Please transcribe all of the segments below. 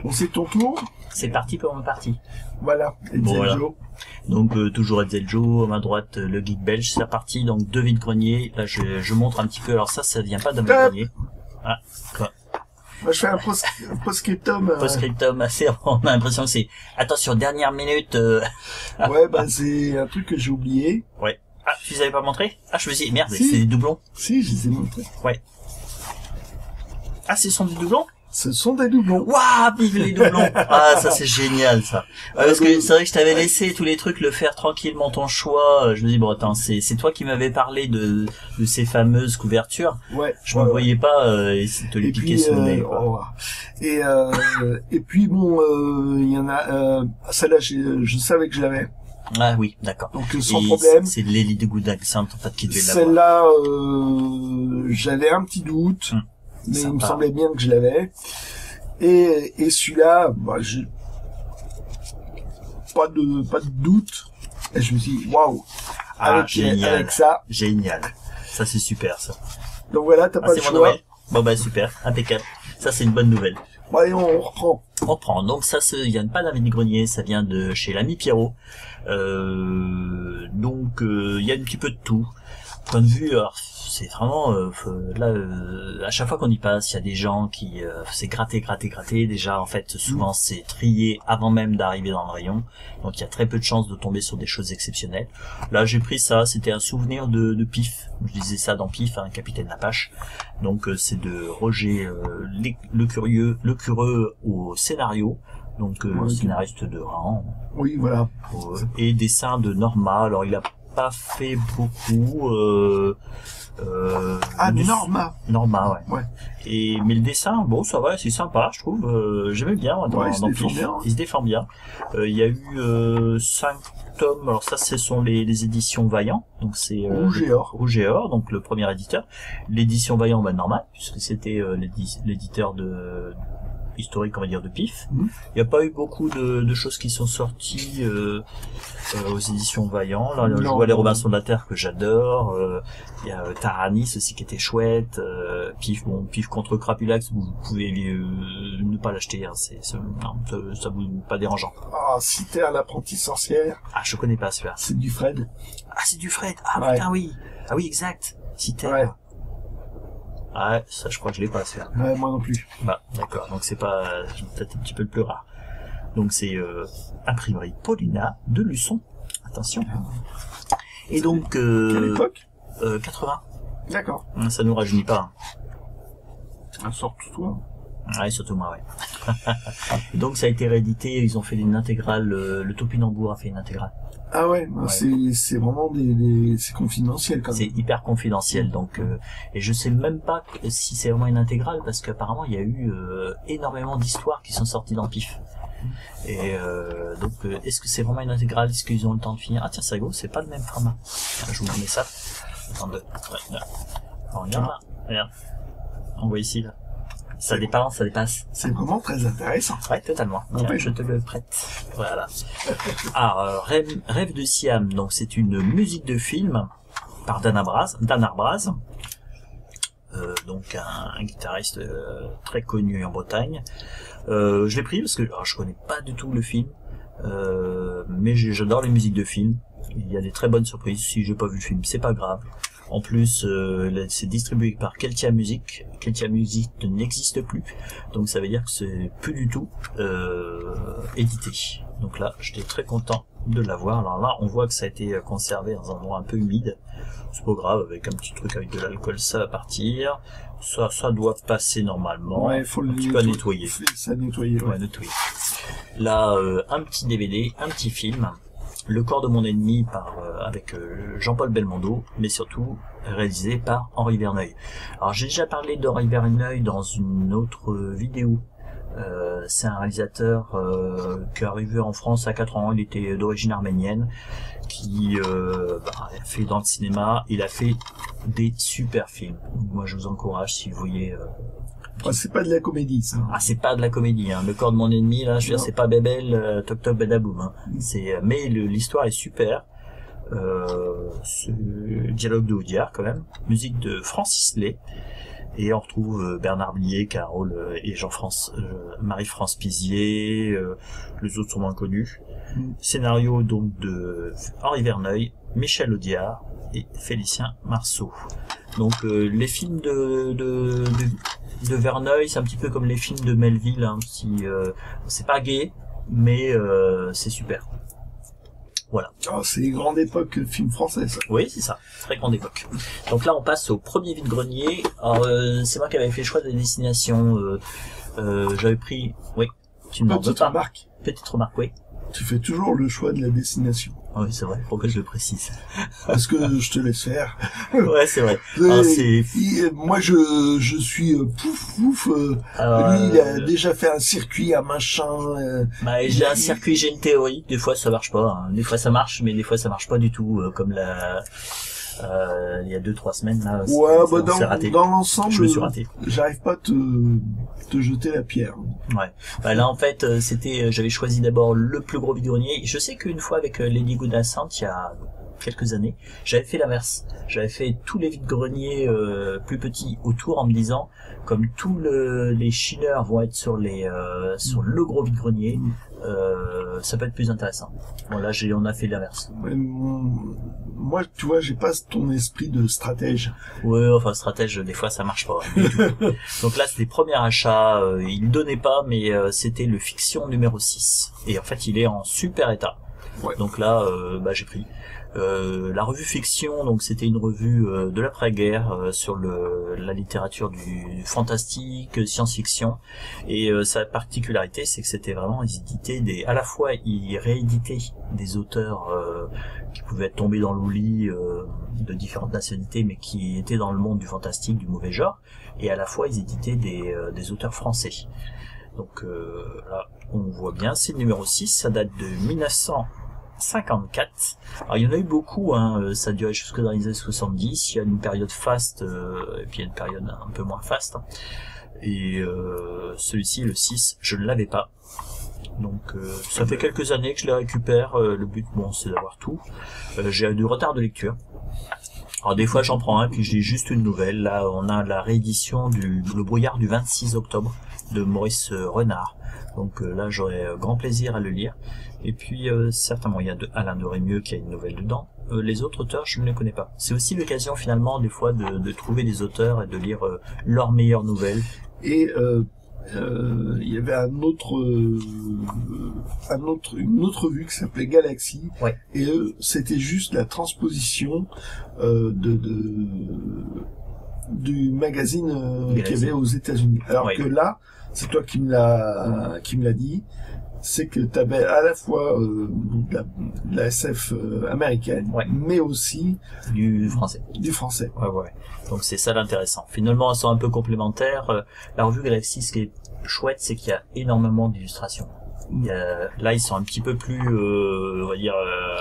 Bon, c'est ton tour. C'est parti pour ma partie. Voilà, Bon, voilà. Joe. Donc toujours Edzeljo, à ma droite le geek belge, c'est parti. Donc deux vide-greniers. Là je montre un petit peu. Alors ça vient pas d'un vide-grenier. Ah, quoi. Moi, je fais un post-scriptum. Post-scriptum, assez. On a l'impression que c'est attention dernière minute. Ouais, bah c'est un truc que j'ai oublié. Ouais. Ah, tu les avais pas montré? Ah, je me suis dit merde, Si. c'est des doublons. Si, je les ai montrés. Ouais. Ah, ce sont des doublons? Ce sont des doublons. Waouh, vive les doublons. Ah, ça c'est génial ça. Parce que c'est vrai que je t'avais laissé tous les trucs le faire tranquillement ton choix. Je me dis bon attends, c'est toi qui m'avais parlé de ces fameuses couvertures. Ouais. Je me voyais pas te les piquer sur le nez. Et puis bon, il y en a celle-là je savais que je l'avais. Ah oui, d'accord. Donc sans problème. C'est l'élite de Good Accent en fait qui devait l'avoir. Celle-là j'avais un petit doute. Mais Sympa. il me semblait bien que je l'avais. Et celui-là, bah, pas de doute. Et je me suis dit, waouh, avec ça. Génial. Ça, c'est super, ça. Donc voilà, t'as pas le choix. Bon, bah, super. Impeccable. Ça, c'est une bonne nouvelle. Bon, allez, on reprend. On reprend. Donc, ça vient pas d'un vide-grenier, ça vient de chez l'ami Pierrot. Donc, il y a un petit peu de tout. Point de vue, alors, c'est vraiment là à chaque fois qu'on y passe, il y a des gens qui c'est gratter. Déjà en fait souvent c'est trié avant même d'arriver dans le rayon, donc il y a très peu de chances de tomber sur des choses exceptionnelles. Là j'ai pris ça, c'était un souvenir de Pif. Je disais ça dans Pif, hein, Capitaine Apache. Donc c'est de Roger le curieux au scénario. Donc scénariste de rang. Oui voilà. Et dessin de Norma. Alors il a pas fait beaucoup. Norma, ouais. Mais le dessin, bon, ça va, c'est sympa, je trouve. J'aimais bien. Il se défend bien. Il y a eu 5 tomes. Alors ça, ce sont les éditions Vaillant. Donc c'est Rouge et Or, donc le premier éditeur. L'édition Vaillant, bah normal, puisque c'était l'éditeur de historique, on va dire, de Pif. Il n'y a pas eu beaucoup de choses qui sont sorties aux éditions Vaillant. Là, je vois les Robinson de la Terre que j'adore. Il y a Taranis aussi qui était chouette. Pif contre Crapulax, vous pouvez ne pas l'acheter. Hein, ça vous pas dérangeant. Ah, Citer l'apprentie sorcière. Ah, je connais pas celui-là. C'est du Fred. Ah, c'est du Fred. Ah putain oui. Ah oui, exact. Citer. Ouais. Ah, ça, je crois que je l'ai pas, celui-là. Ouais, moi non plus. Bah, d'accord. Donc c'est pas, peut-être un petit peu le plus rare. Donc c'est imprimerie Paulina de Luçon. Attention. Et donc quelle époque 80. D'accord. Ça nous rajeunit pas. Hein. Surtout toi. Ouais, surtout moi, ouais. Et donc ça a été réédité. Ils ont fait une intégrale. Le Topinambour a fait une intégrale. Ah ouais. C'est vraiment c'est confidentiel quand même. C'est hyper confidentiel. Donc et je sais même pas si c'est vraiment une intégrale parce qu'apparemment il y a eu énormément d'histoires qui sont sorties dans Pif. Et donc est-ce que c'est vraiment une intégrale? Est-ce qu'ils ont le temps de finir? Ah tiens, c'est rigolo, c'est pas le même format. Je vous mets ça. Attendez. Ouais, regarde là. Regarde. On voit ici là. Ça dépasse. C'est vraiment très intéressant. Ouais, totalement. Tiens, je te le prête. Voilà. Alors, Rêve de Siam. Donc c'est une musique de film par Dan Arbraz. Donc un guitariste très connu en Bretagne. Je l'ai pris parce que je connais pas du tout le film, mais j'adore les musiques de film. Il y a des très bonnes surprises. Si j'ai pas vu le film, c'est pas grave. En plus, c'est distribué par Keltia Music. Keltia Music n'existe plus, donc ça veut dire que c'est plus du tout édité. Donc là, j'étais très content de l'avoir. Alors là, on voit que ça a été conservé dans un endroit un peu humide. C'est pas grave, avec un petit truc avec de l'alcool, ça va partir. Ça doit passer normalement. Ouais, faut tu peux nettoyer. Ça nettoyer. Ouais, nettoyer. Là, un petit DVD, un petit film. Le corps de mon ennemi avec Jean-Paul Belmondo, mais surtout réalisé par Henri Verneuil. Alors j'ai déjà parlé d'Henri Verneuil dans une autre vidéo. C'est un réalisateur qui est arrivé en France à 4 ans, il était d'origine arménienne, qui a fait dans le cinéma, il a fait des super films. Donc, moi je vous encourage si vous voyez... c'est pas de la comédie, ça. Ah, c'est pas de la comédie, hein. Le corps de mon ennemi, là, je veux dire, c'est pas Bébel, Toc Toc Badaboum, hein. Mais l'histoire est super. Dialogue de Audiard, quand même. Musique de Francis Lay. Et on retrouve Bernard Blier, qui a un rôle, et Marie-France Pizier, les autres sont moins connus. Scénario donc de Henri Verneuil, Michel Audiard et Félicien Marceau. Donc les films de Verneuil, c'est un petit peu comme les films de Melville, hein, c'est pas gay, mais c'est super. Voilà. Oh, c'est une grande époque film français, ça. Oui, c'est ça. Très grande époque. Donc là, on passe au premier vide-grenier. Alors, c'est moi qui avais fait le choix de la destination. J'avais pris... Oui, tu m'en veux pas. Petite remarque, oui. Tu fais toujours le choix de la destination. Oui, c'est vrai. Pourquoi je le précise? Parce que je te laisse faire. Ouais, c'est vrai. Moi, je suis pouf. Lui, il a déjà fait un circuit, un machin. J'ai un circuit, j'ai une théorie. Des fois, ça marche pas. Hein. Des fois, ça marche, mais des fois, ça marche pas du tout. Comme il y a 2-3 semaines là. Ouais, dans l'ensemble, je me suis raté. J'arrive pas à te jeter la pierre. Ouais. Là en fait, j'avais choisi d'abord le plus gros vide-grenier. Je sais qu'une fois avec Lady Goodnasant, il y a quelques années, j'avais fait l'inverse. J'avais fait tous les vide-greniers plus petits autour en me disant, comme tous les chineurs vont être sur le gros vide-grenier, ça peut être plus intéressant. Bon là, on a fait l'inverse. Moi, tu vois, j'ai pas ton esprit de stratège. Ouais, enfin stratège, des fois ça marche pas. Du tout. Donc là, c'était le premier achat. Il donnait pas, mais c'était le Fiction numéro 6. Et en fait, il est en super état. Ouais. Donc là, j'ai pris. La revue Fiction, donc c'était une revue de l'après-guerre sur la littérature du fantastique, science-fiction, et sa particularité, c'est que c'était vraiment, à la fois ils rééditaient des auteurs qui pouvaient être tombés dans l'oubli de différentes nationalités, mais qui étaient dans le monde du fantastique, du mauvais genre, et à la fois ils éditaient des auteurs français. Donc là, on voit bien, c'est le numéro 6, ça date de 1954. Alors il y en a eu beaucoup, hein, ça a duré jusque dans les années 70, il y a une période faste, et puis il y a une période un peu moins faste. Et celui-ci, le 6, je ne l'avais pas. Donc ça fait quelques années que je les récupère, le but, c'est d'avoir tout. J'ai du retard de lecture. Alors des fois j'en prends un, puis je lis juste une nouvelle. Là on a la réédition Le Brouillard du 26 octobre de Maurice Renard. Donc là j'aurai grand plaisir à le lire. Et puis certainement il y a Alain de Rémieux qui a une nouvelle dedans. Les autres auteurs je ne les connais pas. C'est aussi l'occasion finalement des fois de trouver des auteurs et de lire leurs meilleures nouvelles. Et il y avait une autre revue qui s'appelait Galaxy. Ouais. Et c'était juste la transposition du magazine qu'il y avait aux États-Unis. Alors que là, c'est toi qui me l'a dit, c'est que tu avais à la fois de la SF américaine, mais aussi du français. Ouais. Donc c'est ça l'intéressant. Finalement, elles sont un peu complémentaires. La revue Galaxy, ce qui est chouette, c'est qu'il y a énormément d'illustrations. Là, ils sont un petit peu plus, on va dire...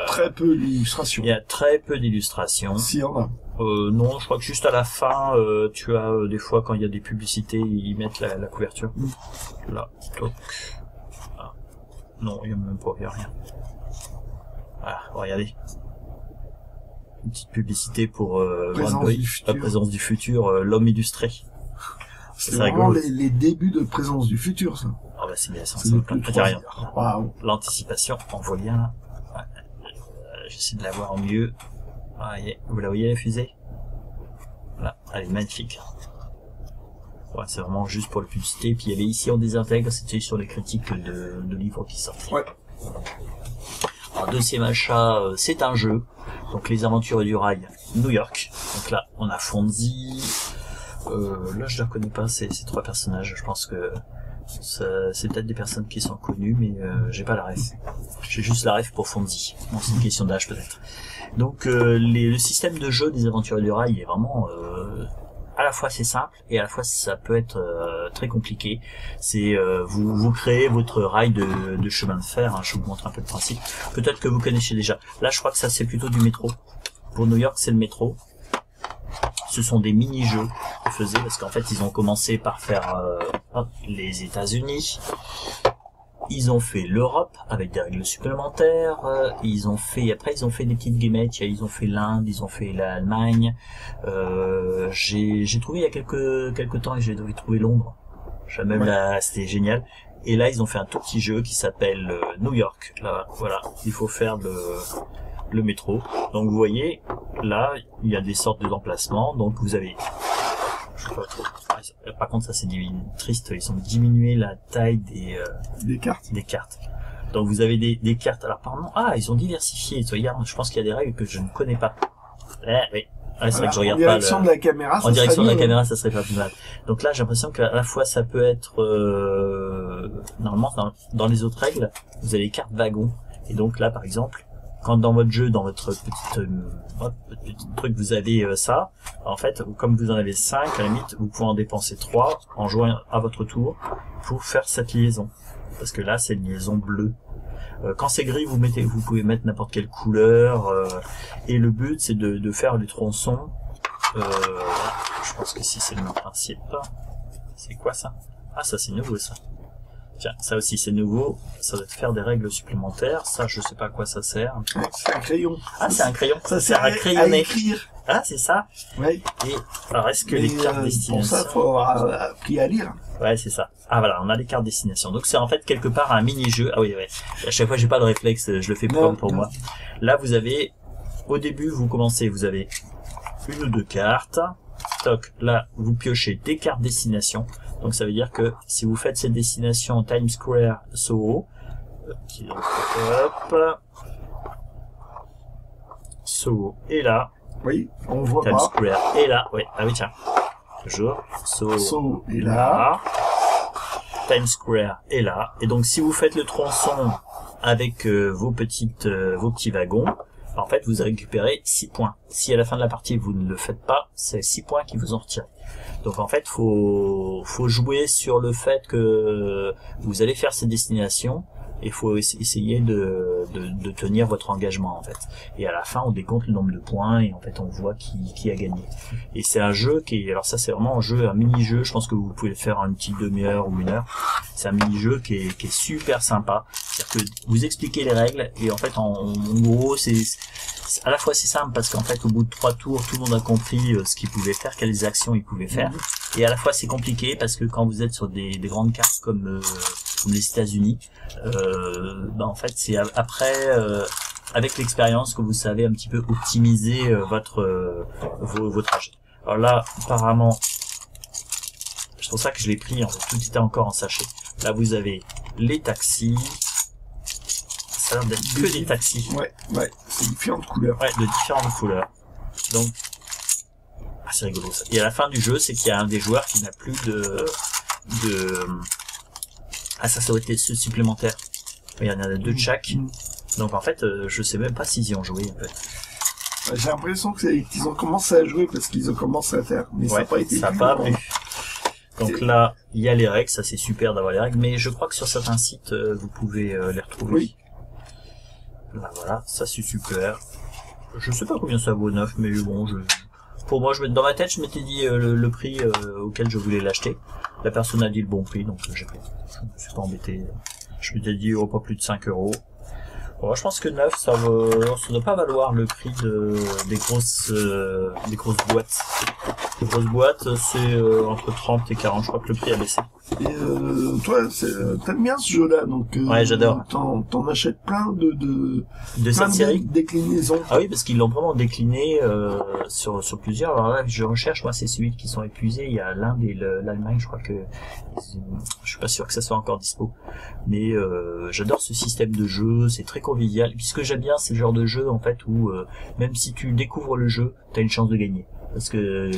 très peu d'illustrations. Il y a très peu d'illustrations. S'il y en a. Non, je crois que juste à la fin, tu as des fois quand il y a des publicités, ils mettent la couverture. Là, toc. Ah. Non, il n'y a même pas, il n'y a rien. Ah, regardez. Une petite publicité pour la présence du futur, l'homme illustré. C'est vraiment les débuts de Présence du futur, ça. Ah bah c'est bien, c'est rien. Wow. L'anticipation, on voit bien là. J'essaie de la voir au mieux. Vous la voyez la fusée? Voilà, elle est magnifique. Ouais, c'est vraiment juste pour le publicité. Puis il y avait ici on désintègre, c'était sur les critiques de livres qui sortent. Ouais. Alors deuxième achat, c'est un jeu. Donc Les Aventures du Rail, New York. Donc là, on a Fonzie. Là, je ne la connais pas, ces trois personnages. Je pense que c'est peut-être des personnes qui sont connues, mais j'ai pas la ref. J'ai juste la ref pour Fonzie. Bon, c'est une question d'âge peut-être. Donc le système de jeu des Aventures du Rail est vraiment à la fois c'est simple et à la fois ça peut être très compliqué. C'est vous créez votre rail de chemin de fer. Hein, je vous montre un peu le principe. Peut-être que vous connaissez déjà. Là, je crois que ça c'est plutôt du métro. Pour New York, c'est le métro. Ce sont des mini-jeux qu'ils faisaient parce qu'en fait ils ont commencé par faire les États-Unis. ils ont fait l'Europe avec des règles supplémentaires. Ils ont fait des petites guillemets. Ils ont fait l'Inde, ils ont fait l'Allemagne. J'ai trouvé il y a quelques temps, et j'ai trouvé Londres. C'était génial. Et là, ils ont fait un tout petit jeu qui s'appelle New York. Là, voilà, il faut faire le métro. Donc vous voyez, là, il y a des sortes d'emplacements. Donc vous avez... Par contre, ça c'est triste. Ils ont diminué la taille des cartes. Donc vous avez des cartes. Alors apparemment, ils ont diversifié. Regarde, je pense qu'il y a des règles que je ne connais pas. Oui. C'est vrai que je regarde pas. En direction de la caméra, ça serait pas plus mal. Donc là, j'ai l'impression qu'à la fois ça peut être normalement dans les autres règles, vous avez les cartes wagons. Et donc là, par exemple, quand dans votre jeu, dans votre petit truc, vous avez ça, en fait, comme vous en avez 5, à la limite, vous pouvez en dépenser 3 en jouant à votre tour pour faire cette liaison. Parce que là, c'est une liaison bleue. Quand c'est gris, vous pouvez mettre n'importe quelle couleur, et le but c'est de faire les tronçons. Je pense que si c'est le même principe. C'est quoi ça? Ça c'est nouveau ça. Tiens, ça aussi c'est nouveau. Ça doit faire des règles supplémentaires. Ça, je sais pas à quoi ça sert. C'est un crayon. C'est un crayon. Ça sert à crayonner. À écrire. C'est ça. Oui. Et alors est-ce que les cartes destination? Pour ça, faut avoir appris à lire. Ouais, c'est ça. Voilà, on a les cartes destination. Donc c'est en fait quelque part un mini-jeu. Oui. À chaque fois, j'ai pas le réflexe, je le fais pour moi. Là, vous avez, au début, vous avez une ou 2 cartes. Toc, là, vous piochez des cartes destination. Donc ça veut dire que si vous faites cette destination Times Square, Soho, Soho est là. Oui, on voit Times pas. Square est là. Oui, tiens. Toujours. Soho est là. Times Square est là. Et donc si vous faites le tronçon avec vos petits wagons, en fait vous récupérez 6 points. Si à la fin de la partie vous ne le faites pas, c'est 6 points qui vous en retirent. Donc en fait faut jouer sur le fait que vous allez faire ces destinations. Il faut essayer de tenir votre engagement en fait. Et à la fin, on décompte le nombre de points et en fait, on voit qui a gagné. Et c'est un jeu alors ça c'est vraiment un mini-jeu. Je pense que vous pouvez le faire en une petite demi-heure ou 1 heure. C'est un mini-jeu qui est super sympa. C'est-à-dire que vous expliquez les règles et en fait, en gros, à la fois c'est simple parce qu'en fait, au bout de 3 tours, tout le monde a compris ce qu'il pouvait faire, quelles actions il pouvait faire. Et à la fois, c'est compliqué parce que quand vous êtes sur des grandes cartes comme les États-Unis, en fait c'est après avec l'expérience que vous savez un petit peu optimiser vos trajets. Alors là apparemment c'est pour ça que je l'ai pris, en fait, tout était encore en sachet. Là vous avez les taxis, ça a l'air d'être que des taxis. Ouais, c'est différentes couleurs. Ouais, de différentes couleurs. Donc c'est rigolo ça. Et à la fin du jeu, c'est qu'il y a un des joueurs qui n'a plus de ça aurait été ce supplémentaire. Il y en a 2 de chaque. Donc en fait, je sais même pas s'ils y ont joué en fait. J'ai l'impression qu'ils ont commencé à jouer parce qu'ils ont commencé à faire, mais ça n'a pas été. Ça n'a pas plu. Donc là, il y a les règles, ça c'est super d'avoir les règles, mais je crois que sur certains sites, vous pouvez les retrouver. Oui. Là, voilà, ça c'est super. Je sais pas combien ça vaut neuf, mais bon, pour moi, dans ma tête, je m'étais dit le prix auquel je voulais l'acheter. La personne a dit le bon prix, donc j'ai pris. Je me suis pas embêté. Je m'étais dit pas plus de 5 €. Bon, je pense que neuf, ça doit pas valoir le prix des grosses boîtes. Les grosses boîtes, c'est entre 30 et 40. Je crois que le prix a baissé. Et toi, t'aimes bien ce jeu-là, donc ouais, j'adore. T'en achètes plein de cette série déclinaisons. Ah oui, parce qu'ils l'ont vraiment décliné sur plusieurs. Alors là, je recherche, moi, c'est celui qui sont épuisés. Il y a l'Inde et l'Allemagne, je crois que je suis pas sûr que ça soit encore dispo. Mais j'adore ce système de jeu, c'est très convivial. Et puis ce que j'aime bien, c'est le genre de jeu en fait où même si tu découvres le jeu, t'as une chance de gagner. Parce que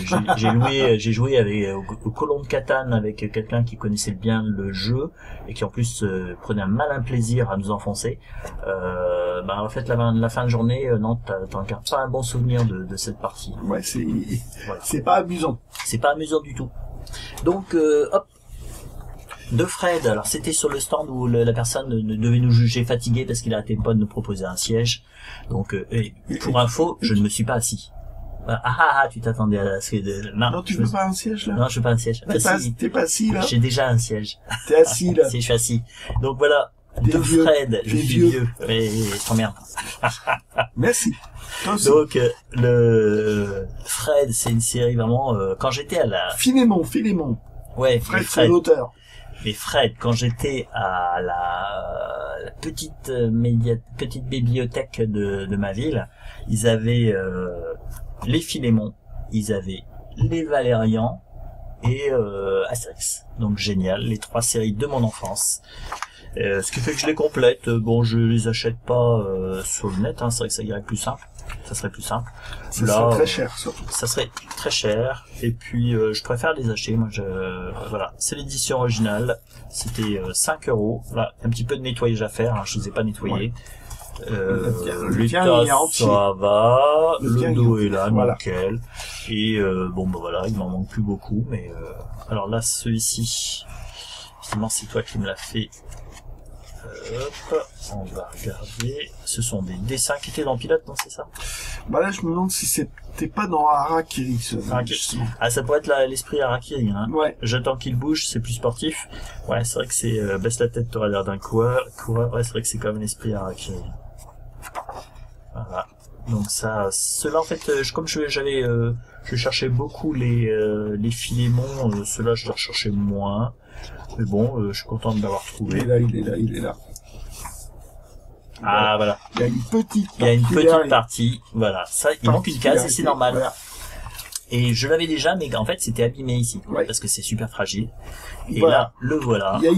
j'ai joué au Colon de Catane avec quelqu'un qui connaissait bien le jeu et qui en plus prenait un malin plaisir à nous enfoncer. En fait la fin de journée, non, t'en gardes pas un bon souvenir de cette partie. Ouais, c'est pas amusant. C'est pas amusant du tout. Donc hop. De Fred, alors c'était sur le stand où la personne devait nous juger fatigué parce qu'il arrêtait pas de nous proposer un siège. Donc pour info, je ne me suis pas assis. Tu t'attendais à ce que... Non, tu veux pas un siège, là? Non, je veux pas un siège. T'es pas assis, là? J'ai déjà un siège. T'es assis, là? Si, je suis assis. Donc voilà. de Fred. Je suis vieux. Mais je t'emmerde. Merci. Donc, le Fred, c'est une série vraiment, quand j'étais à la... Philémon. Ouais, Fred, c'est l'auteur. Mais Fred, quand j'étais à la petite bibliothèque de ma ville, ils avaient les Philémon, ils avaient les Valérian et Astérix. Donc génial, les 3 séries de mon enfance. Ce qui fait que je les complète. Bon, je les achète pas sur le net, hein, c'est vrai que ça irait plus simple. Ça serait plus simple. Ça serait très cher, surtout. Ça serait très cher. Et puis, je préfère les acheter. Moi, voilà. C'est l'édition originale. C'était 5 €. Là, un petit peu de nettoyage à faire. Hein. Je les ai pas nettoyés. L'état, ça va. Le dos est là, voilà. Nickel. Et bon, bah voilà, il m'en manque plus beaucoup. Mais alors là, celui-ci, finalement, c'est toi qui me l'as fait. Hop, on va regarder. Ce sont des dessins qui étaient dans Pilote, non, c'est ça? Bah là, je me demande si c'était pas dans Harakiri, ce Ah, ça pourrait être l'esprit Harakiri, hein. Ouais. J'attends qu'il bouge, c'est plus sportif. Ouais, c'est vrai que c'est baisse la tête, t'auras l'air d'un coureur. Ouais, c'est vrai que c'est quand même l'esprit Harakiri. Voilà. Donc ça, ceux-là en fait, comme je cherchais beaucoup les Philémon, ceux-là je les recherchais moins. Mais bon, je suis content de l'avoir trouvé. Il est là. Ah voilà. Il y a une petite partie. Voilà. Ça, il manque une case et c'est normal. Voilà. Et je l'avais déjà, mais en fait c'était abîmé ici, parce que c'est super fragile. Et voilà. Là, le voilà. Il y a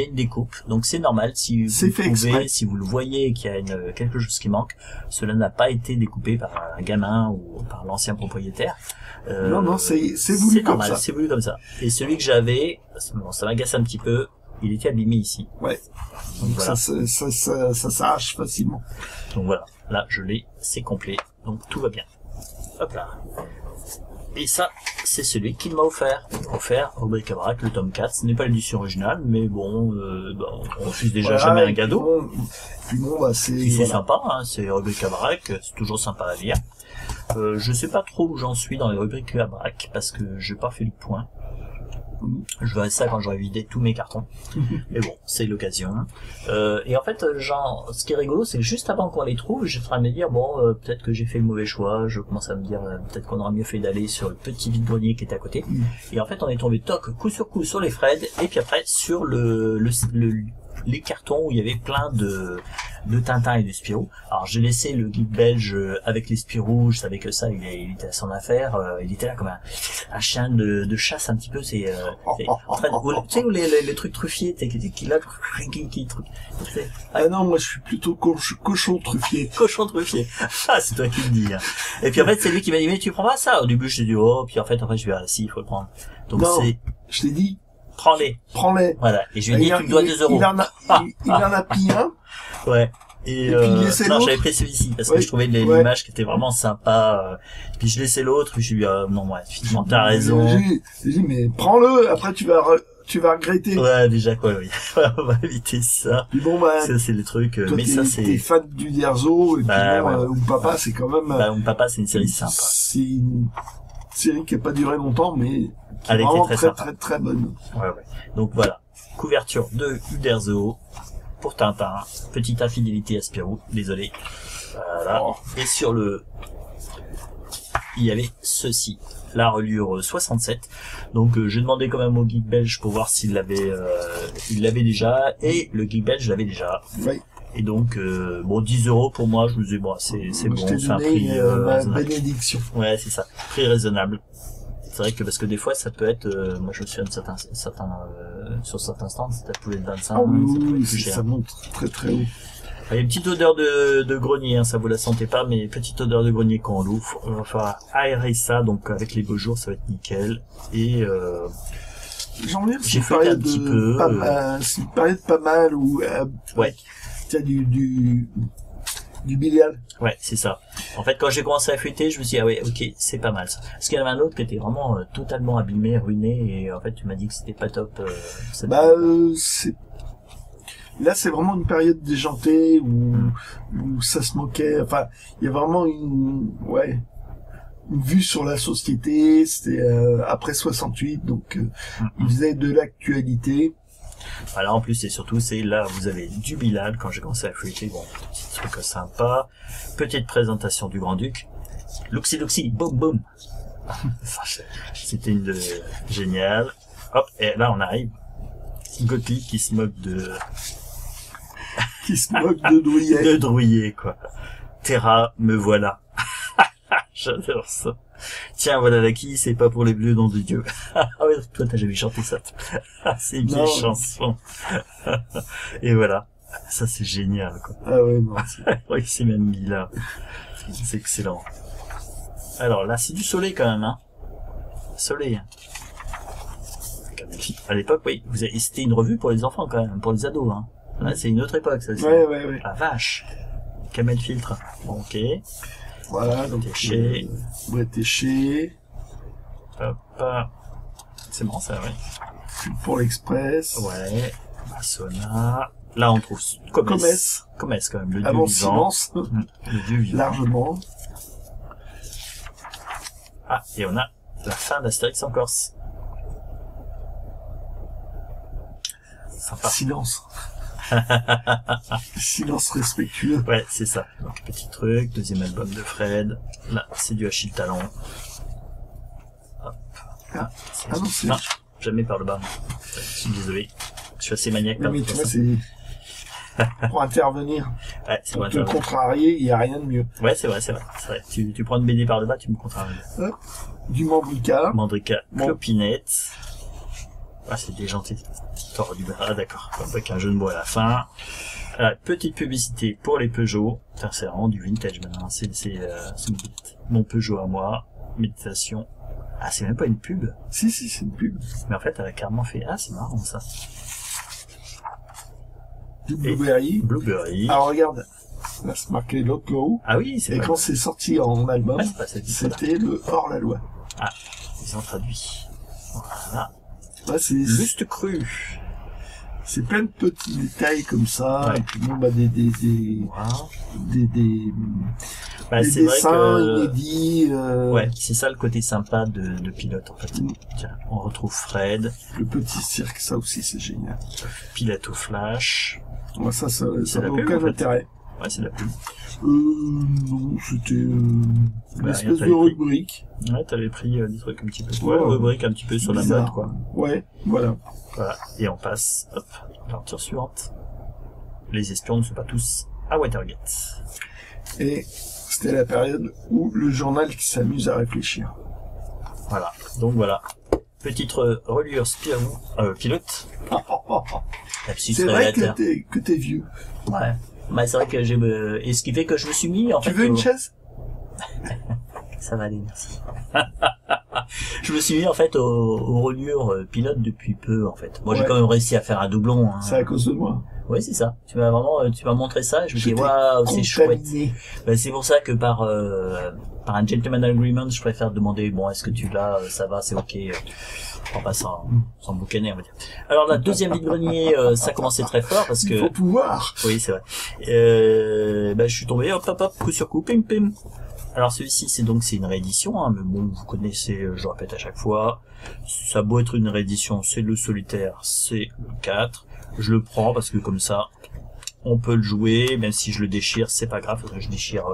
une découpe. Donc c'est normal si vous le voyez qu'il y a quelque chose qui manque. Cela n'a pas été découpé par un gamin ou par l'ancien propriétaire. Non, c'est voulu comme ça. C'est voulu comme ça. Et celui que j'avais, bon, ça m'agace un petit peu. Il était abîmé ici. Ouais. Donc voilà. Ça s'arrache facilement. Donc voilà. Là, je l'ai. C'est complet. Donc tout va bien. Hop là. Et ça, c'est celui qu'il m'a offert au bric-à-brac, le tome 4. Ce n'est pas l'édition originale, mais bon, on refuse déjà jamais un cadeau. Puis bon, bah, c'est sympa, hein, c'est rubrique à brac, c'est toujours sympa à lire. Je sais pas trop où j'en suis dans les rubriques à brac, parce que j'ai pas fait le point. Je verrai ça quand j'aurai vidé tous mes cartons. Mais bon, c'est l'occasion. Et en fait, ce qui est rigolo, c'est que juste avant qu'on les trouve, je suis en train de me dire, bon, peut-être que j'ai fait le mauvais choix. Je commence à me dire, peut-être qu'on aurait mieux fait d'aller sur le petit vide-grenier qui est à côté. Et en fait, on est tombé coup sur coup sur les Fred, et puis après sur les cartons où il y avait plein de Tintin et de Spirou. Alors j'ai laissé le guide belge avec les Spirou, je savais que ça, il était à son affaire, il était là comme un chien de chasse un petit peu, c'est en train de, tu sais, où les trucs truffiers, qui truc. Ah non, moi je suis plutôt cochon truffier. Cochon truffier. Ah, c'est toi qui le dis. Hein. Et puis en fait, c'est lui qui m'a dit, mais tu prends pas ça. Au début, je dit, oh, puis en fait, je vais, si, il faut le prendre. Donc non, je t'ai dit, prends-les. Voilà. Et je lui ai dit, tu me dois 2 €. Il en a pris un. Ouais. Et non, j'avais pris celui-ci parce que je trouvais l'image qui était vraiment sympa. Puis je laissais l'autre, puis je lui ai dit, non, ouais, finalement, t'as raison. J'ai dit, mais prends-le, après tu vas regretter. Ouais, déjà, quoi, oui. On va éviter ça. Puis bon, bah. Ça, c'est les trucs, toi, mais ça, c'est. T'es fan du Derzo, et puis Papa, c'est quand même. Papa, c'est une série sympa. C'est une série qui a pas duré longtemps, mais qui est vraiment très bonne. Ouais. Donc voilà. Couverture de Uderzo pour Tintin. Petite infidélité à Spirou. Désolé. Voilà. Et sur il y avait ceci. La reliure 67. Donc j'ai demandé quand même au guide belge pour voir s'il l'avait déjà. Et le guide belge l'avait déjà. Oui. Et donc, 10 € pour moi, je me disais, bon, c'est bon, c'est un prix raisonnable. Bénédiction. Ouais, c'est ça. Prix raisonnable. C'est vrai que parce que des fois, ça peut être, moi je me souviens de sur certains stands, ça pouvait être 25, ça pouvait être plus cher. Ça monte très très haut. Il y a une petite odeur de grenier, hein, ça vous la sentez pas, mais petite odeur de grenier quand on l'ouvre. On va falloir aérer ça, donc avec les beaux jours, ça va être nickel. Et j'ai fait un petit peu. C'est une période pas mal où ouais. Il y a du bilial. Ouais, c'est ça. En fait, quand j'ai commencé à feuilleter, je me suis dit, ah ouais, ok, c'est pas mal ça. Parce qu'il y en avait un autre qui était vraiment totalement abîmé, ruiné, et en fait, tu m'as dit que c'était pas top. Là, c'est vraiment une période déjantée où ça se moquait. Enfin, il y a vraiment une vue sur la société. C'était après 68, donc il faisait de l'actualité. Voilà, en plus et surtout, c'est là vous avez du Bilal. Quand j'ai commencé à feuilleter, bon, petit truc sympa, petite présentation du Grand-Duc. Luxi Luxi, boum boum. C'était une géniale. Hop, et là on arrive. Gottlieb qui se moque de Drouillet. De Drouillet, quoi. Terra, me voilà. J'adore ça. Tiens, voilà la qui, c'est pas pour les bleus, nom de Dieu. Ah ouais, toi t'as jamais chanté ça. C'est une vieille chanson. Et voilà. Ça c'est génial, quoi. Ah ouais, non. Oui, c'est même mis là. C'est excellent. Alors là, c'est du soleil quand même, hein. Soleil. À l'époque, oui, c'était une revue pour les enfants quand même, pour les ados, hein. Là, c'est une autre époque, ça. Ouais. La vache. Camel filtre. Ok. Voilà, donc. Téché. Téché. Hop. C'est bon, ça, ouais. Pour l'Express. Ouais. Massona. Là, on trouve Comès quand même, le dieu vivant. Le dieu vivant. Largement. Ah, et on a la fin d'Astérix en Corse. Sympa. Silence. Silence respectueux. Ouais, c'est ça. Donc, petit truc, deuxième album de Fred. Là, c'est du Achille Talon. Hop. Ah non, c'est... Non, jamais par le bas. Je suis désolé. Je suis assez maniaque. Oui, mais tu vois, c'est... pour intervenir. Ouais, c'est pour te contrarier, il n'y a rien de mieux. Ouais, c'est vrai. Tu prends une BD par le bas, tu me contraries. Hop. Du Mandrika. Clopinette. Ah, c'est des gentils. Du bras. Ah, d'accord. Avec un jeu de mots à la fin. Petite publicité pour les Peugeot. C'est vraiment du vintage maintenant. C'est mon Peugeot à moi. Méditation. Ah, c'est même pas une pub. Si, c'est une pub. Mais en fait, elle a carrément fait, ah, c'est marrant, ça. Du Blueberry. Alors, regarde. Là, c'est marqué Loco. Ah oui, c'est vrai. Et quand c'est sorti en album, c'était le hors-la-loi. Ah, ils ont traduit. Voilà. Là, c'est juste cru. C'est plein de petits détails comme ça. Ouais. Et puis bon, des c'est dessins vrai que... inédits. Ouais, c'est ça le côté sympa de Pilote, en fait. Tiens, on retrouve Fred. Le petit cirque, ça aussi, c'est génial. Pilote au flash. Ouais, ça n'a aucun intérêt. Ouais, c'est la pub. Non, c'était une espèce de rubrique. Ouais, t'avais pris des trucs un petit peu. Ouais, rubrique un petit peu sur bizarre. La mode, quoi. Ouais, voilà. Voilà. Et on passe, hop, l'aventure suivante. Les espions ne sont pas tous à Watergate. Et c'était la période où le journal qui s'amuse à réfléchir. Voilà. Donc voilà. Petite reliure pilote. C'est vrai que t'es vieux. Ouais. Bah, c'est vrai que et ce qui fait que je me suis mis, Tu veux une chaise? Ça va aller, merci. Je me suis mis, en fait, aux reliures pilote depuis peu, en fait. Moi, j'ai quand même réussi à faire un doublon, hein. C'est à cause de moi. Oui, c'est ça. Tu m'as montré ça, je me dis, waouh, c'est chouette. Ben, c'est pour ça que par un gentleman agreement, je préfère demander, bon, est-ce que tu l'as, ça va, c'est ok. On va pas sans boucaner, on va dire. Alors, la deuxième vide-grenier, ça commençait très fort parce que... Il faut pouvoir. Oui, c'est vrai. Ben, je suis tombé, hop, coup sur coup, pim, pim. Alors, celui-ci, c'est une réédition, hein, mais bon, vous connaissez, je répète à chaque fois. Ça a beau être une réédition, c'est le solitaire, c'est le 4. Je le prends parce que comme ça, on peut le jouer, même si je le déchire, c'est pas grave, je déchire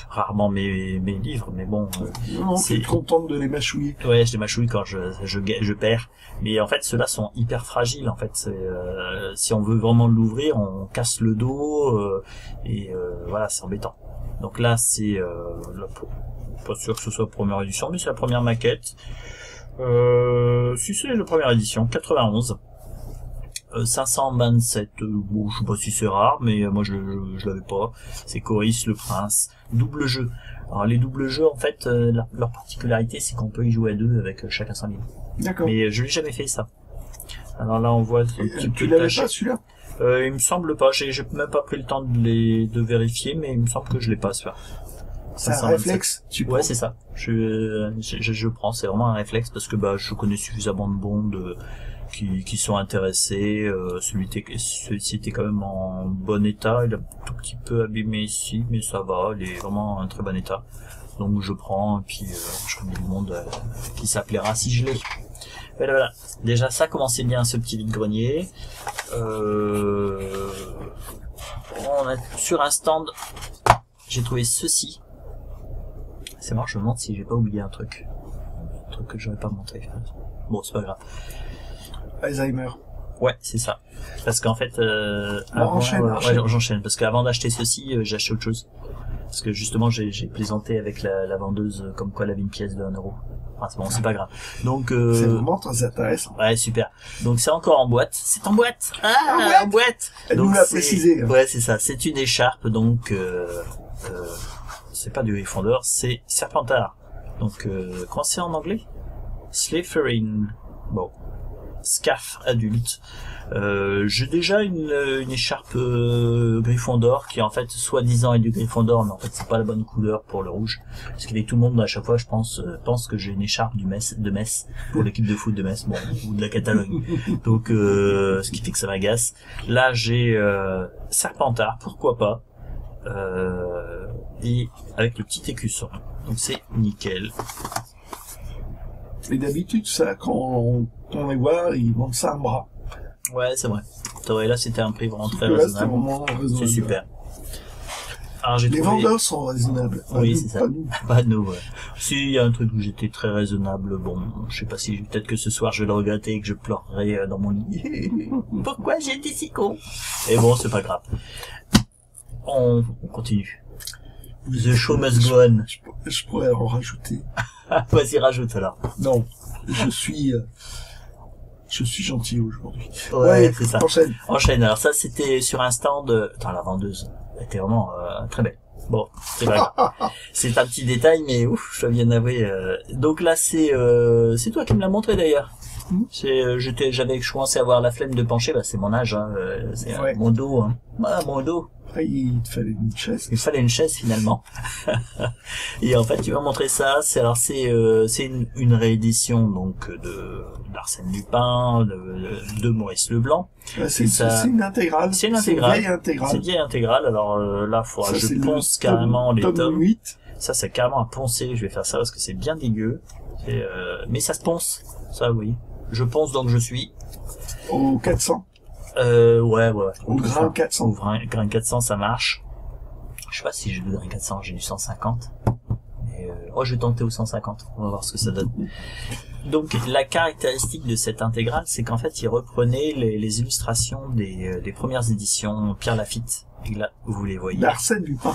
rarement mes livres, mais bon. Non, tu es contente de les mâchouiller. Ouais, je les mâchouille quand je perds. Mais en fait, ceux-là sont hyper fragiles, en fait. Si on veut vraiment l'ouvrir, on casse le dos, voilà, c'est embêtant. Donc là, c'est, pas sûr que ce soit la première édition, mais c'est la première maquette. Si c'est la première édition, 91. 527, bon, je sais pas si c'est rare, mais moi je l'avais pas. C'est Coris le Prince. Double jeu. Alors les doubles jeux, en fait, leur particularité, c'est qu'on peut y jouer à deux avec chacun 100 000. D'accord. Mais je l'ai jamais fait ça. Alors là, on voit un petit peu tu l'avais pas celui-là? Il me semble pas. J'ai même pas pris le temps de vérifier, mais il me semble que je l'ai pas celui-là. C'est un réflexe, ouais, c'est ça. Je prends, c'est vraiment un réflexe parce que je connais suffisamment de bondes qui sont intéressés. Celui-ci était quand même en bon état. Il a un tout petit peu abîmé ici, mais ça va. Il est vraiment en très bon état. Donc je prends et puis je connais du monde qui s'appellera si je l'ai. Voilà. Déjà, ça commençait bien, ce petit vide-grenier. On a sur un stand, j'ai trouvé ceci. C'est marrant, je me demande si j'ai pas oublié un truc que j'aurais pas montré. Bon, c'est pas grave. Alzheimer. Ouais, c'est ça. Parce qu'en fait, j'enchaîne. Parce qu'avant d'acheter ceci, j'ai acheté autre chose. Parce que justement, j'ai plaisanté avec la vendeuse, comme quoi elle avait une pièce de 1 euro. Enfin, c'est bon, c'est pas grave. Donc, c'est vraiment très intéressant. Ouais, super. Donc, c'est encore en boîte. C'est en boîte. En boîte. Elle nous l'a précisé. Ouais, c'est ça. C'est une écharpe, donc, c'est pas du Gryffondor, c'est Serpentard. Donc, comment c'est en anglais? Slytherin. Bon. Scarf adulte. J'ai déjà une écharpe Gryffondor qui en fait soi-disant est du Gryffondor, mais en fait c'est pas la bonne couleur pour le rouge. Parce qu'avec tout le monde à chaque fois je pense que j'ai une écharpe de Metz pour l'équipe de foot de Metz, bon, ou de la Catalogne. Donc ce qui fait que ça m'agace. Là j'ai Serpentard, pourquoi pas. Et avec le petit écusson. Donc c'est nickel. Et d'habitude, ça, quand on les voit, ils vendent ça un bras. Ouais, c'est vrai. Là, c'était un prix vraiment très raisonnable. C'est super. Alors, les vendeurs sont raisonnables. Oui, c'est ça. Pas nous, ouais. Si, il y a un truc où j'étais très raisonnable, bon, je sais pas si, peut-être que ce soir, je vais le regretter et que je pleurerai dans mon lit. Pourquoi j'ai été si con? Et bon, c'est pas grave. On continue. The show must go on. Je pourrais en rajouter. Vas-y, rajoute alors. Non, je suis gentil aujourd'hui. Ouais, c'est ça. Enchaîne. Alors ça, c'était sur un stand. Attends, la vendeuse était vraiment très belle. Bon, c'est pas grave. C'est un petit détail, mais ouf, je dois bien avouer. Donc là, c'est toi qui me l'as montré d'ailleurs. J'avais commencé à avoir la flemme de pencher. Bah, c'est mon âge, hein. C'est mon dos, hein. Ah, mon dos. Il te fallait une chaise. Il fallait une chaise finalement. Et en fait, tu m'as montré ça. C'est une réédition donc d'Arsène Lupin, de Maurice Leblanc. C'est une intégrale. C'est une intégrale. Vieille intégrale. C'est vieille intégrale. Alors là, je ponce carrément les tomes. 8. Ça, c'est carrément à poncer. Je vais faire ça parce que c'est bien dégueu. Mais ça se ponce. Ça, oui. Je ponce donc je suis. Au 400. Ouais. Au grain 400. Au grain 400, ça marche. Je sais pas si j'ai du grain 400, j'ai du 150. Et, je vais tenter au 150. On va voir ce que ça donne. Donc, la caractéristique de cette intégrale, c'est qu'en fait, il reprenait les illustrations des premières éditions Pierre Lafitte. Et là, vous les voyez. D'Arsène Lupin.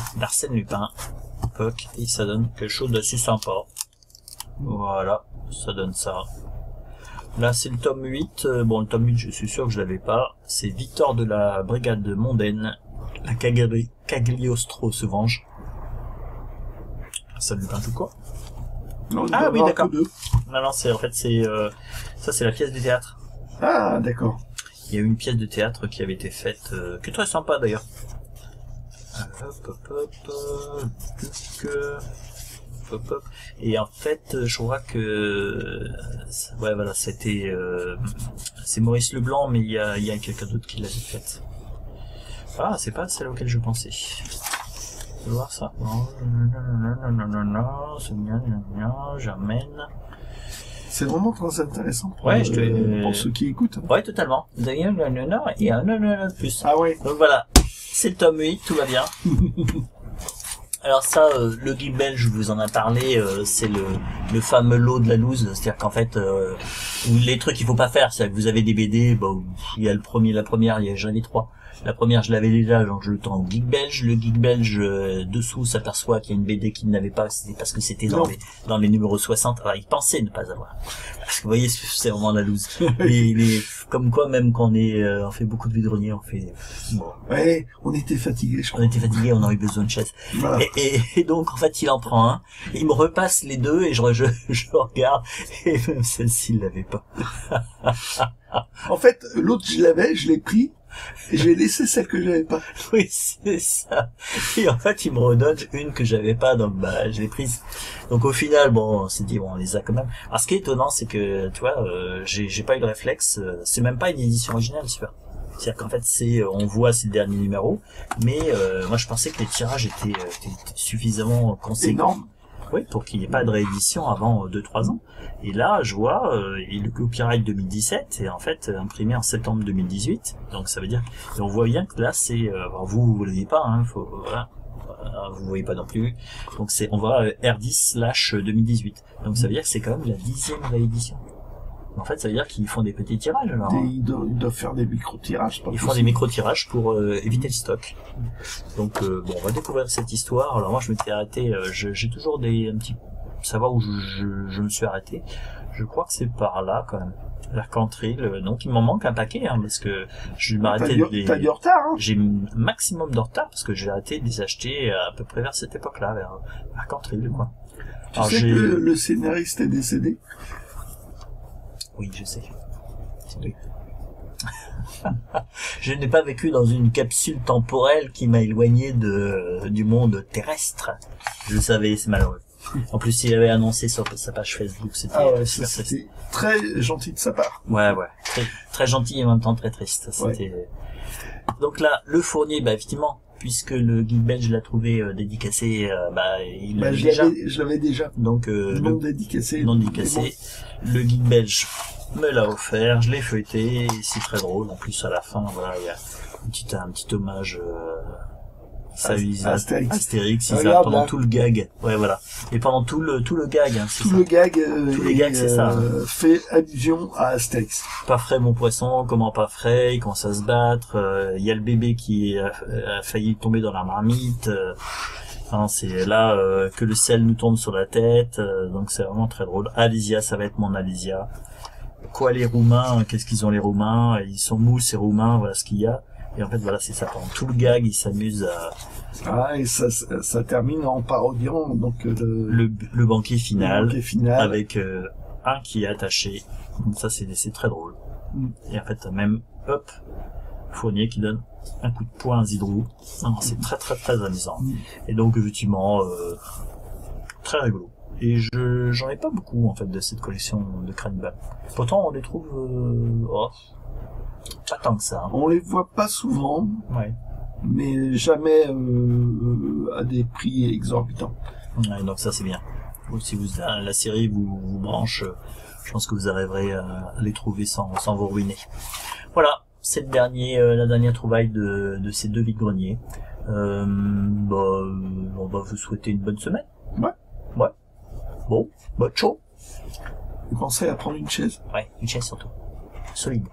Et ça donne quelque chose d'assez sympa. Voilà. Ça donne ça. Là, c'est le tome 8. Bon, le tome 8, je suis sûr que je l'avais pas. C'est Victor de la brigade de Mondaine. La Cagliostro se venge. Ça lui peint tout quoi? Non, ah oui, d'accord. Non, c'est ça, c'est la pièce de théâtre. Ah, d'accord. Il y a eu une pièce de théâtre qui avait été faite, qui est très sympa d'ailleurs. Et en fait, je crois que voilà, c'était c'est Maurice Leblanc, mais il y a quelqu'un d'autre qui l'avait faite. Ah, c'est pas celle auquel je pensais. Je vais voir ça. Non, j'amène. C'est vraiment très intéressant pour, pour ceux qui écoutent. Ouais, totalement. D'ailleurs, il y a un plus. Ah ouais. Donc voilà, c'est le tome 8, tout va bien. Alors ça, le guide belge, je vous en ai parlé, c'est le fameux lot de la loose, c'est-à-dire qu'en fait, les trucs qu'il faut pas faire, c'est que vous avez des BD, il y a la première, j'en avais 3. La première, je l'avais déjà, donc je le tends au geek belge. Le geek belge, dessous, s'aperçoit qu'il y a une BD qu'il n'avait pas, c'était parce que c'était dans les numéros 60. Alors, il pensait ne pas avoir. Parce que vous voyez, c'est vraiment la loose. Comme quoi, même quand on fait beaucoup de vide-grenier, on fait, bon. Ouais, on était fatigués, je crois. On était fatigués, on a eu besoin de chaise. Voilà. Et donc, en fait, il en prend un, il me repasse les deux, et je regarde, et même celle-ci, il l'avait pas. En fait, l'autre, je l'ai pris, et j'ai laissé celle que j'avais pas. Oui, c'est ça. Et en fait, il me redonne une que j'avais pas, donc je l'ai prise. Donc au final, on s'est dit, on les a quand même. Alors ce qui est étonnant, c'est que, tu vois, j'ai pas eu le réflexe, c'est même pas une édition originale, super. C'est-à-dire qu'en fait, on voit ces derniers numéros, mais moi je pensais que les tirages étaient suffisamment conséquents. Oui, pour qu'il n'y ait pas de réédition avant 2-3 ans. Et là, je vois, et le copyright 2017 est en fait imprimé en septembre 2018. Donc ça veut dire, et on voit bien que là, c'est, vous ne voyez pas, hein, voilà, vous voyez pas non plus. Donc on voit R10/2018. Donc ça veut dire que c'est quand même la 10e réédition. En fait, ça veut dire qu'ils font des petits tirages. Alors, ils doivent faire des micro-tirages. Ils font des micro-tirages pour éviter le stock. Donc, bon, on va découvrir cette histoire. Alors moi, je m'étais arrêté. J'ai toujours un petit savoir où je me suis arrêté. Je crois que c'est par là, quand même. L'Arcantril. Donc, il m'en manque un paquet, hein, parce que je m'arrêtais. T'as du retard, hein. J'ai un maximum de retard parce que j'ai arrêté de les acheter à peu près vers cette époque-là, vers Arcantril, quoi. Tu sais que le scénariste est décédé? Oui, je sais. Oui. Je n'ai pas vécu dans une capsule temporelle qui m'a éloigné du monde terrestre. Je le savais, c'est malheureux. En plus, il avait annoncé sur sa page Facebook, c'était très gentil de sa part. Ouais. Très, très gentil et en même temps très triste. C'était. Donc là, le Fournier, effectivement, puisque le Geek Belge l'a trouvé dédicacé, il l'avait déjà. Je l'avais déjà. Donc non dédicacé. Non dédicacé. Le Geek Belge me l'a offert, je l'ai feuilleté, et c'est très drôle. En plus, à la fin, voilà, il y a un petit hommage Astérix, pendant tout le gag. Ouais, voilà. Et pendant tout le gag, hein, tout le gag, c'est ça. Fait allusion à Astérix. Pas frais mon poisson, comment pas frais, il commence à se battre, il y a le bébé qui a failli tomber dans la marmite, c'est là que le sel nous tombe sur la tête, donc c'est vraiment très drôle. Alésia, ça va être mon Alésia. Quoi les Roumains, qu'est-ce qu'ils ont les Roumains, ils sont mous ces Roumains, voilà ce qu'il y a. Et en fait voilà, c'est ça, pendant tout le gag, ils s'amusent à... et ça termine en parodiant donc le banquet final, avec un qui est attaché. Donc ça c'est très drôle. Et en fait même Fournier qui donne un coup de poing à Zidrou. C'est très très très amusant. Et donc effectivement très rigolo. Et j'en ai pas beaucoup en fait de cette collection de Cannibal. Pourtant on les trouve pas tant que ça. Hein. On les voit pas souvent. Ouais. Mais jamais à des prix exorbitants. Ouais, donc ça c'est bien. Si la série vous branche, je pense que vous arriverez à les trouver sans vous ruiner. Voilà, c'est la dernière trouvaille de ces deux vide-greniers. On va vous souhaiter une bonne semaine. Ouais. Bon, ciao. Vous pensez à prendre une chaise? Ouais, une chaise surtout. Solide.